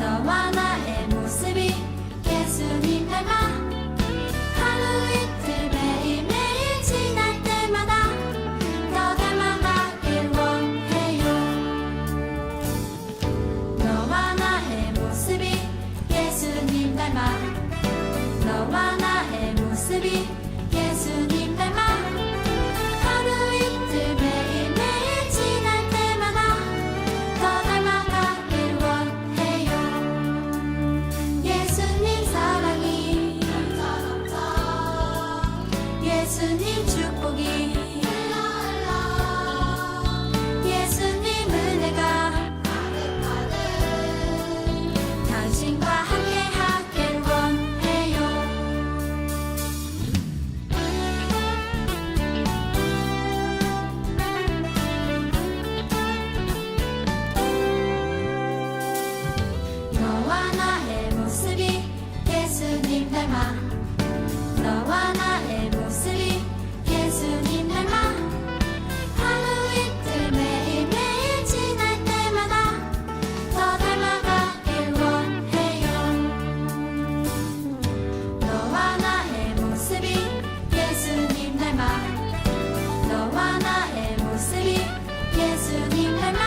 너와 나의 모습이 예수님 닮아 하루 이틀 매일매일 지날 때마다 더 닮아가길 원해요. 너와 나의 모습이 예수님 닮아 너와 나의 모습이 예수님 닮아 하루 이틀 매일매일 지날 때마다 더 닮아가길 원해요. 예수님 사랑이 예수님 축복이 예수님 은혜가 당신과 함께 하길 원해요. 너와 나의 모습이 예수님 닮아 너와 나의 모습이 예수님 닮아 하루 이틀 매일매일 지날 때마다 더 닮아가길 원해요. 너와 나의 모습이 예수님 닮아 너와 나의 모습이 예수님 닮아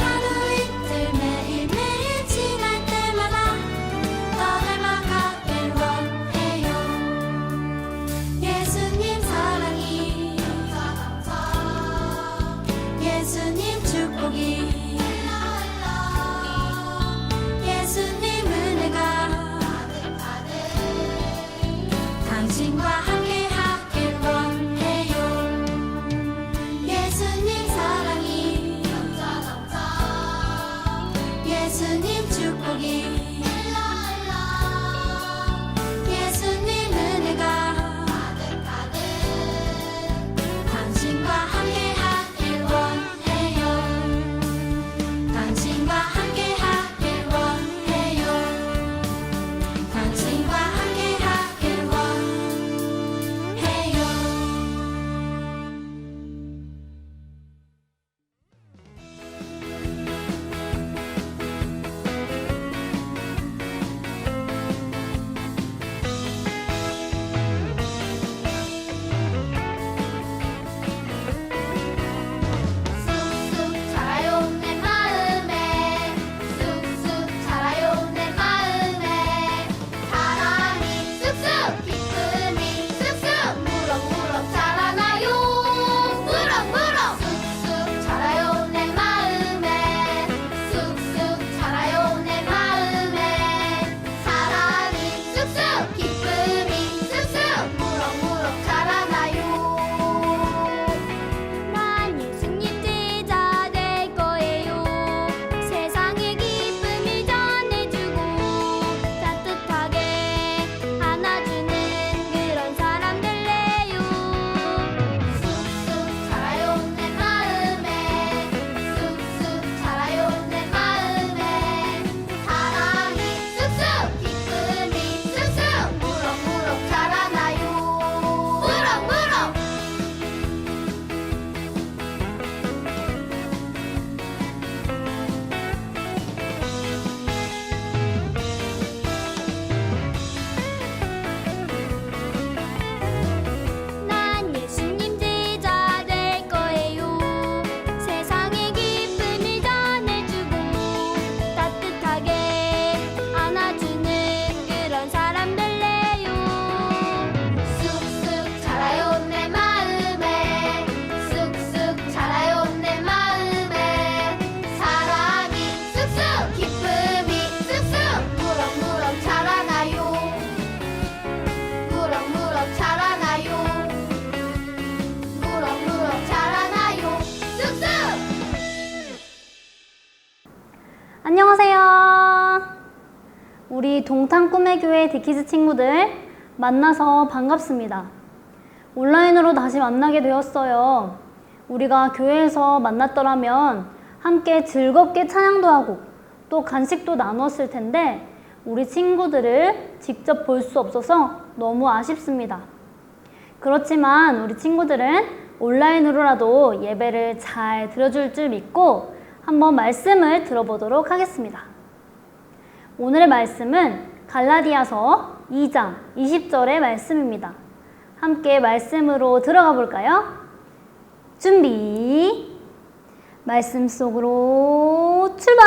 하루 이틀 매일매일 지날 때마다 더 닮아가길 원해요. 예수님 사랑이 예수님 축복이 예수님 은혜가 당신과 함께 하길 원해요. 예수님 사랑이 예수님 축복이 예수님 은혜가 당신과 함께 하길 원해요. 당신과 함께 하길 원해요. 당신과 함께 하길 원해요. 쑥쑥 자라요 내 마음에 쑥쑥 자라요 내 마음에 사랑이 쑥쑥 기쁨이 쑥쑥 무럭무럭 자라나요. 무럭무럭 쑥쑥 자라요 내 마음에 쑥쑥 자라요 내 마음에 사랑이 쑥쑥 기쁨이 쑥쑥 무럭무럭 자라나요. 난 예수님 제자 될 거예요. 세상의 기쁨을 전해주고 따뜻하게 안아주는 그런 사람 될래요. 쑥쑥 자라요 내 마음에 쑥쑥 자라요 내 마음에 사랑이 쑥쑥 기쁨이 쑥쑥 무럭무럭 자라나요. 무럭무럭 난 예수님 제자 될 거예요. 세상의 기쁨을 전해주고 따뜻하게 안아주는 그런 사람 될래요. 쑥쑥 자라요 내 마음에 쑥쑥 자라요 내 마음에 사랑이 쑥쑥 기쁨이 쑥쑥 무럭무럭 자라나요. 무럭무럭 자라나요. 무럭무럭 자라나요. 쑥쑥 안녕하세요. 우리 동탄 꿈의 교회 디키즈 친구들 만나서 반갑습니다. 온라인으로 다시 만나게 되었어요. 우리가 교회에서 만났더라면 함께 즐겁게 찬양도 하고 또 간식도 나눴을 텐데 우리 친구들을 직접 볼 수 없어서 너무 아쉽습니다. 그렇지만 우리 친구들은 온라인으로라도 예배를 잘 들어줄 줄 믿고 한번 말씀을 들어보도록 하겠습니다. 오늘의 말씀은 갈라디아서 2장 20절의 말씀입니다. 함께 말씀으로 들어가 볼까요? 준비! 말씀 속으로 출발!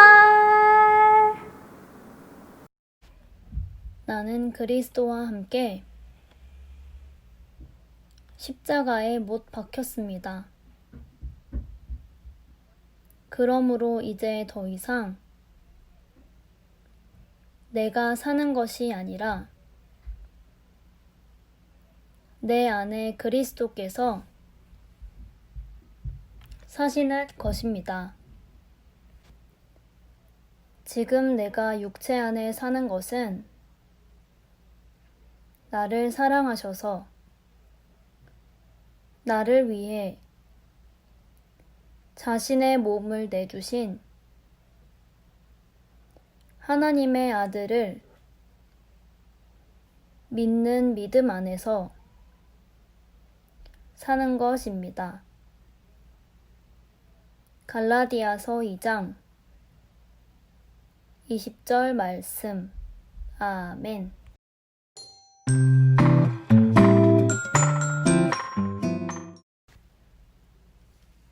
나는 그리스도와 함께 십자가에 못 박혔습니다. 그러므로 이제 더 이상 내가 사는 것이 아니라 내 안에 그리스도께서 사시는 것입니다. 지금 내가 육체 안에 사는 것은 나를 사랑하셔서 나를 위해 자신의 몸을 내주신 하나님의 아들을 믿는 믿음 안에서 사는 것입니다. 갈라디아서 2장 20절 말씀. 아멘.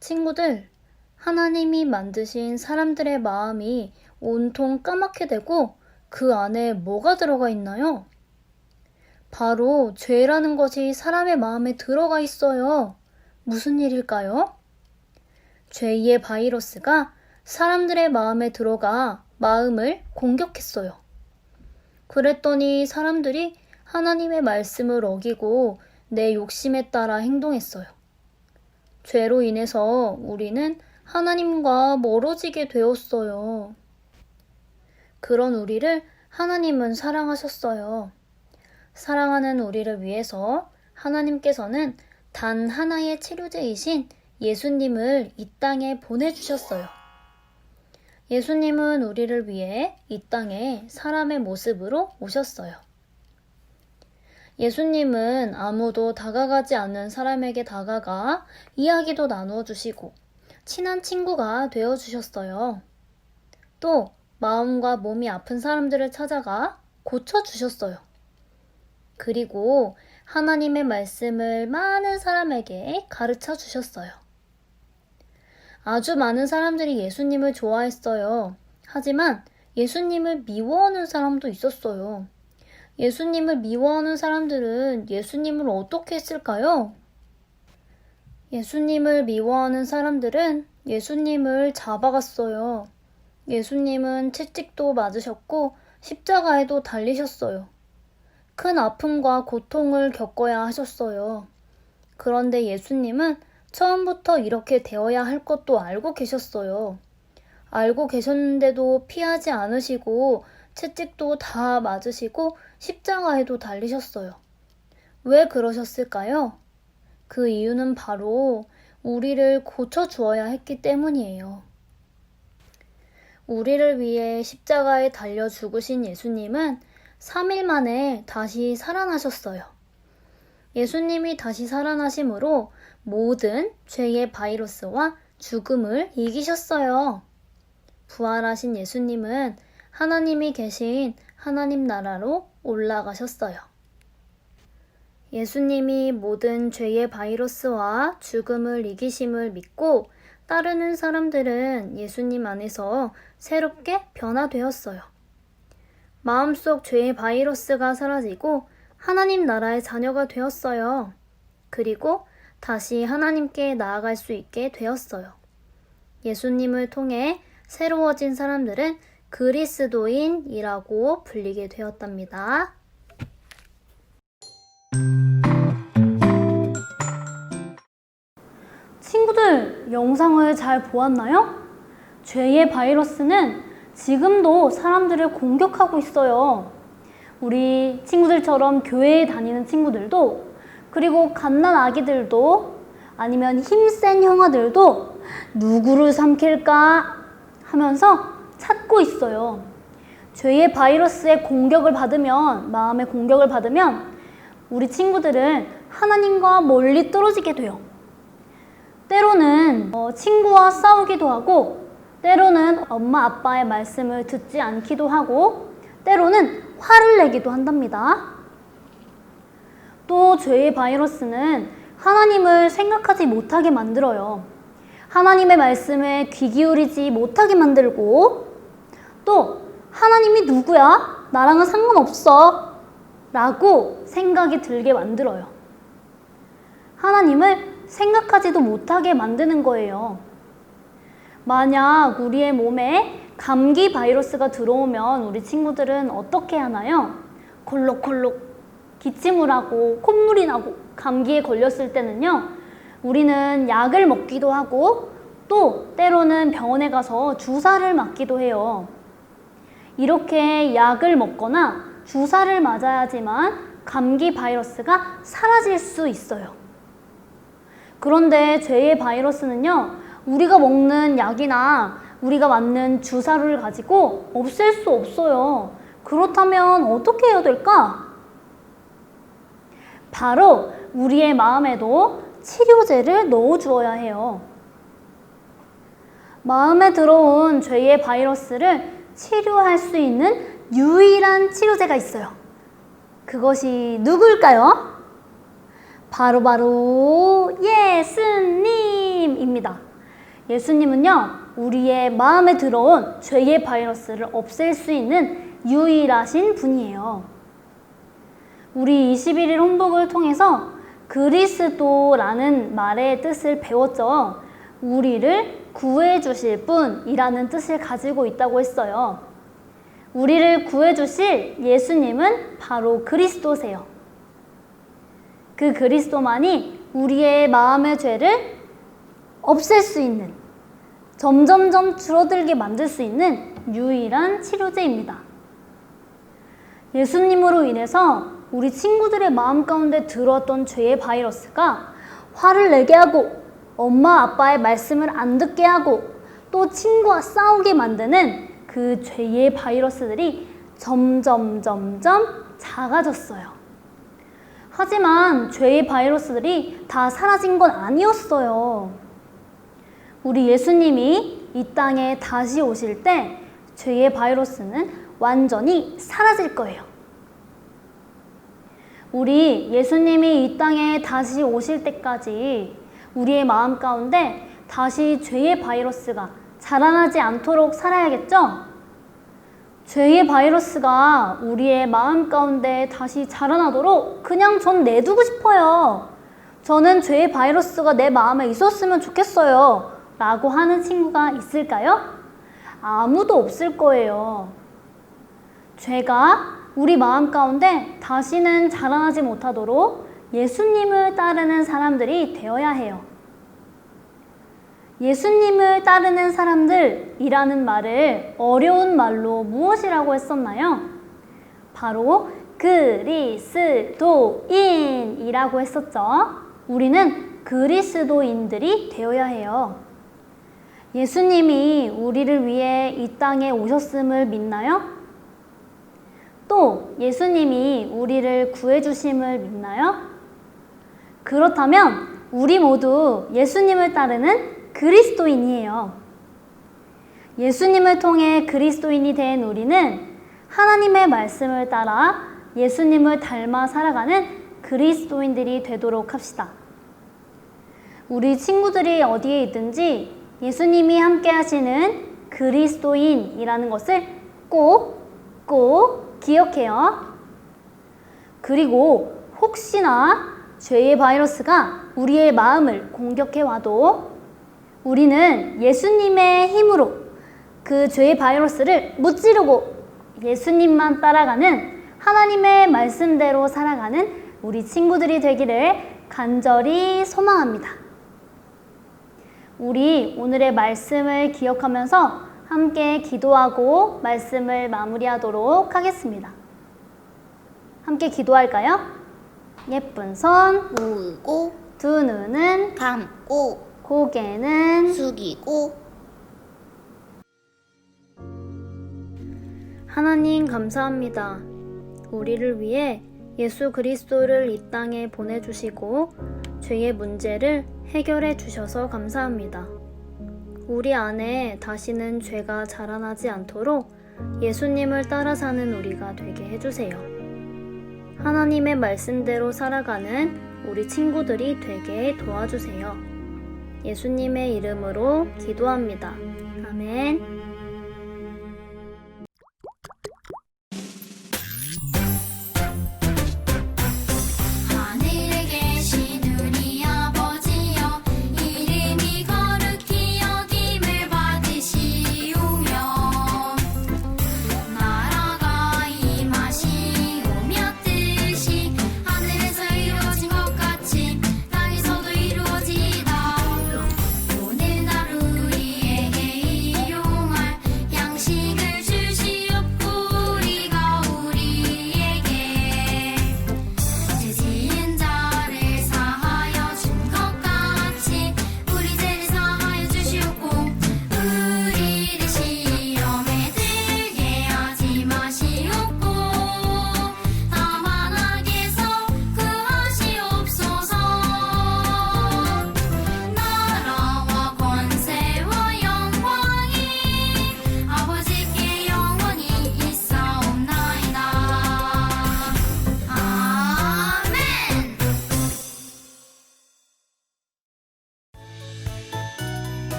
친구들, 하나님이 만드신 사람들의 마음이 온통 까맣게 되고 그 안에 뭐가 들어가 있나요? 바로 죄라는 것이 사람의 마음에 들어가 있어요. 무슨 일일까요? 죄의 바이러스가 사람들의 마음에 들어가 마음을 공격했어요. 그랬더니 사람들이 하나님의 말씀을 어기고 내 욕심에 따라 행동했어요. 죄로 인해서 우리는 하나님과 멀어지게 되었어요. 그런 우리를 하나님은 사랑하셨어요. 사랑하는 우리를 위해서 하나님께서는 단 하나의 치료제이신 예수님을 이 땅에 보내주셨어요. 예수님은 우리를 위해 이 땅에 사람의 모습으로 오셨어요. 예수님은 아무도 다가가지 않는 사람에게 다가가 이야기도 나누어 주시고 친한 친구가 되어 주셨어요. 또 마음과 몸이 아픈 사람들을 찾아가 고쳐 주셨어요. 그리고 하나님의 말씀을 많은 사람에게 가르쳐 주셨어요. 아주 많은 사람들이 예수님을 좋아했어요. 하지만 예수님을 미워하는 사람도 있었어요. 예수님을 미워하는 사람들은 예수님을 어떻게 했을까요? 예수님을 미워하는 사람들은 예수님을 잡아갔어요. 예수님은 채찍도 맞으셨고 십자가에도 달리셨어요. 큰 아픔과 고통을 겪어야 하셨어요. 그런데 예수님은 처음부터 이렇게 되어야 할 것도 알고 계셨어요. 알고 계셨는데도 피하지 않으시고 채찍도 다 맞으시고 십자가에도 달리셨어요. 왜 그러셨을까요? 그 이유는 바로 우리를 고쳐주어야 했기 때문이에요. 우리를 위해 십자가에 달려 죽으신 예수님은 3일 만에 다시 살아나셨어요. 예수님이 다시 살아나심으로 모든 죄의 바이러스와 죽음을 이기셨어요. 부활하신 예수님은 하나님이 계신 하나님 나라로 올라가셨어요. 예수님이 모든 죄의 바이러스와 죽음을 이기심을 믿고 따르는 사람들은 예수님 안에서 새롭게 변화되었어요. 마음속 죄의 바이러스가 사라지고 하나님 나라의 자녀가 되었어요. 그리고 다시 하나님께 나아갈 수 있게 되었어요. 예수님을 통해 새로워진 사람들은 그리스도인이라고 불리게 되었답니다. 친구들, 영상을 잘 보았나요? 죄의 바이러스는 지금도 사람들을 공격하고 있어요. 우리 친구들처럼 교회에 다니는 친구들도, 그리고 갓난 아기들도, 아니면 힘센 형아들도 누구를 삼킬까 하면서 찾고 있어요. 죄의 바이러스의 공격을 받으면, 마음의 공격을 받으면 우리 친구들은 하나님과 멀리 떨어지게 돼요. 때로는 친구와 싸우기도 하고, 때로는 엄마 아빠의 말씀을 듣지 않기도 하고, 때로는 화를 내기도 한답니다. 또 죄의 바이러스는 하나님을 생각하지 못하게 만들어요. 하나님의 말씀에 귀 기울이지 못하게 만들고, 또 하나님이 누구야? 나랑은 상관없어 라고 생각이 들게 만들어요. 하나님을 생각하지도 못하게 만드는 거예요. 만약 우리의 몸에 감기 바이러스가 들어오면 우리 친구들은 어떻게 하나요? 콜록콜록 기침을 하고 콧물이 나고, 감기에 걸렸을 때는요, 우리는 약을 먹기도 하고 또 때로는 병원에 가서 주사를 맞기도 해요. 이렇게 약을 먹거나 주사를 맞아야지만 감기 바이러스가 사라질 수 있어요. 그런데 죄의 바이러스는요, 우리가 먹는 약이나 우리가 맞는 주사를 가지고 없앨 수 없어요. 그렇다면 어떻게 해야 될까? 바로 우리의 마음에도 치료제를 넣어주어야 해요. 마음에 들어온 죄의 바이러스를 치료할 수 있는 유일한 치료제가 있어요. 그것이 누굴까요? 바로 예수님입니다. 예수님은요, 우리의 마음에 들어온 죄의 바이러스를 없앨 수 있는 유일하신 분이에요. 우리 21일 혼복을 통해서 그리스도라는 말의 뜻을 배웠죠. 우리를 구해주실 분이라는 뜻을 가지고 있다고 했어요. 우리를 구해주실 예수님은 바로 그리스도세요. 그 그리스도만이 우리의 마음의 죄를 없앨 수 있는, 점점점 줄어들게 만들 수 있는 유일한 치료제입니다. 예수님으로 인해서 우리 친구들의 마음 가운데 들어왔던 죄의 바이러스가 화를 내게 하고, 엄마 아빠의 말씀을 안 듣게 하고, 또 친구와 싸우게 만드는 그 죄의 바이러스들이 점점 작아졌어요. 하지만 죄의 바이러스들이 다 사라진 건 아니었어요. 우리 예수님이 이 땅에 다시 오실 때 죄의 바이러스는 완전히 사라질 거예요. 우리 예수님이 이 땅에 다시 오실 때까지 우리의 마음 가운데 다시 죄의 바이러스가 자라나지 않도록 살아야겠죠? 죄의 바이러스가 우리의 마음 가운데 다시 자라나도록 그냥 전 내두고 싶어요. 저는 죄의 바이러스가 내 마음에 있었으면 좋겠어요 라고 하는 친구가 있을까요? 아무도 없을 거예요. 죄가 우리 마음 가운데 다시는 자라나지 못하도록 예수님을 따르는 사람들이 되어야 해요. 예수님을 따르는 사람들이라는 말을 어려운 말로 무엇이라고 했었나요? 바로 그리스도인이라고 했었죠. 우리는 그리스도인들이 되어야 해요. 예수님이 우리를 위해 이 땅에 오셨음을 믿나요? 또 예수님이 우리를 구해주심을 믿나요? 그렇다면 우리 모두 예수님을 따르는 그리스도인이에요. 예수님을 통해 그리스도인이 된 우리는 하나님의 말씀을 따라 예수님을 닮아 살아가는 그리스도인들이 되도록 합시다. 우리 친구들이 어디에 있든지 예수님이 함께 하시는 그리스도인이라는 것을 꼭 기억해요. 그리고 혹시나 죄의 바이러스가 우리의 마음을 공격해와도 우리는 예수님의 힘으로 그 죄의 바이러스를 무찌르고 예수님만 따라가는, 하나님의 말씀대로 살아가는 우리 친구들이 되기를 간절히 소망합니다. 우리 오늘의 말씀을 기억하면서 함께 기도하고 말씀을 마무리하도록 하겠습니다. 함께 기도할까요? 예쁜 손 울고 두 눈은 감고 고개는 숙이고. 하나님 감사합니다. 우리를 위해 예수 그리스도를 이 땅에 보내주시고 죄의 문제를 해결해 주셔서 감사합니다. 우리 안에 다시는 죄가 자라나지 않도록 예수님을 따라 사는 우리가 되게 해주세요. 하나님의 말씀대로 살아가는 우리 친구들이 되게 도와주세요. 예수님의 이름으로 기도합니다. 아멘.